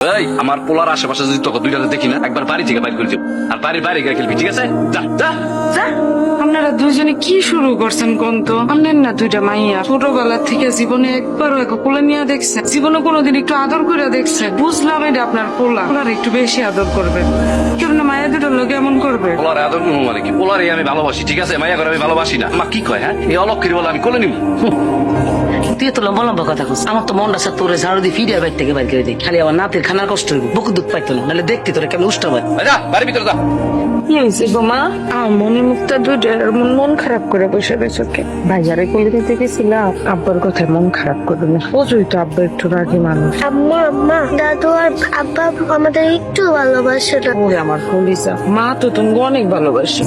এই আমার পোলার আশেপাশে যদি তোকে দুইটাতে দেখি না একবার বাড়ি থেকে বাইর করে দেব আর বাড়ির বাইরে গিয়ে খেলবি, ঠিক আছে? যা যা যা। আপনারা দুজনে কি শুরু করছেন কোন তো? আনলেন না দুইটা মাইয়া, ছোটবেলা থেকে জীবনে একবারও এক কোলে নিয়ে দেখছেন? জীবনে কোনোদিন একটু আদর করে দেখছেন? বুঝলাম এটা আপনার পোলা, পোলার একটু বেশি আদর করবেন। কেমন মায়া দুটোর লোক এমন করবে? পোলার আদর করবো মানে কি? পোলারে আমি ভালোবাসি, ঠিক আছে? মাইয়া করে আমি ভালোবাসি না। মা কি কয়? হ্যাঁ, এই অলক্ষীর বলে আমি কোলে নিব? তুই তো লম্বা লম্বা কথা কস। আমার তো মনটা সে তোরে ঝাড়ু দিয়ে ফিরিয়ে বাইর থেকে বাইর করে দিই। খালি আমার নাতির খানার কষ্ট হইব, বুক দুধ পাইতো না, নাহলে দেখতি তোরে কেমন উষ্টা হয়। যা বাড়ির ভিতরে যা। কি হয়েছে গো মা? মনে মুখটা দুইটা মন খারাপ করে বসে রয়েছে। ভাইয়ারে কোলে দিতে গেছিলাম, আব্বার কথায় মন খারাপ করবে না। বুঝুই তো আব্বা একটু রাগী মানুষ। আম্মা আম্মা দাদু আর আব্বা আমাদের একটু ভালোবাসে না। ওরে আমার কলিজা, মা তো তোমাকে অনেক ভালোবাসে।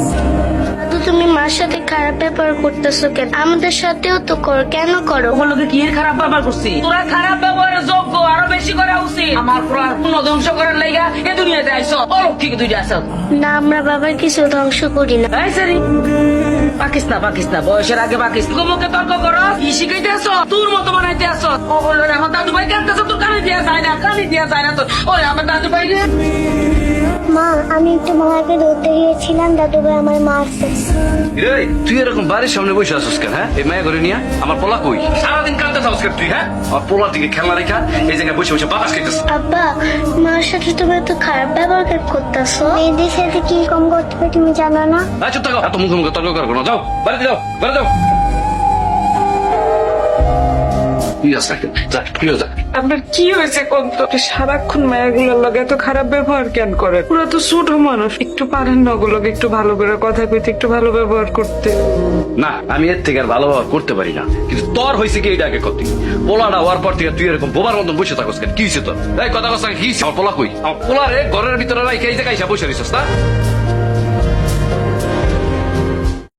দাদু তুমি মার সাথে খারাপ ব্যবহার করতেছো কেন? আমাদের সাথেও তো করো, কেন করো? ওগুলোকে কি এর খারাপ ব্যবহার করছি? তোরা খারাপ ব্যবহারের যোগ্য, আরো বেশি করা উচিত। আমার পুরার পুনঃ ধ্বংস করার লাইগা এ দুনিয়াতে আইসো, অলক্ষীকে দুইটা আইসো। না, আমরা বাবার কিছু ধ্বংস করি না। এই সারি পাকিস না, বয়সের আগে পাকিস। মুখে তর্ক করো, কি শিখাইতে আসো? তোর মতো বানাইতে আসো। ও বললো রে, আমার দাদু ভাই কাঁদতেছে, তোর কানে দিয়া যায় না তোর। ওরে আমার দাদু ভাই রে। মা, আমি একটু মামাকে ধরতে গিয়েছিলাম, দাদু ভাই আমার মারছে। রে তুই এরকম বাড়ির সামনে বসে আসছিস কেন? হ্যাঁ, এই মায়া করে নিয়ে আমার পোলা কই? সারাদিন কাঁদতে থাকস কেন তুই? হ্যাঁ, আমার পোলার দিকে খেলনা রেখা এই জায়গায় বসে বসে বাতাস খাইতেছিস। আব্বা, মার সাথে তুমি এত খারাপ ব্যবহার কেন করতেছো? মেয়েদের সাথে কি কম করতে হবে তুমি জানো না? চুপ থাকো, এত মুখে মুখে তর্ক করো না। যাও বাড়িতে যাও, বাড়ি যাও। কি আছে? যা, কি হয়েছে? আপনার কি হয়েছে কোন তো? সারাক্ষণ মায়াগুলোর লগে এত খারাপ ব্যবহার কেন করেন? পুরো তো ছোট মানুষ, একটু পারেন না ওগুলোকে একটু ভালো করে কথা কইতে, একটু ভালো ব্যবহার করতে। না, আমি এর থেকে আর ভালো ব্যবহার করতে পারি না, কিন্তু তোর হয়েছে কি এটা আগে করতে? পোলাটা হওয়ার পর থেকে তুই এরকম বোবার মতন বসে থাকস কেন? কি হয়েছে তোর? এই কথা কথা কি হয়েছে? আমার পোলা কই? আমার পোলারে ঘরের ভিতরে রাইখে এই জায়গায় এসে বসে রইছিস না?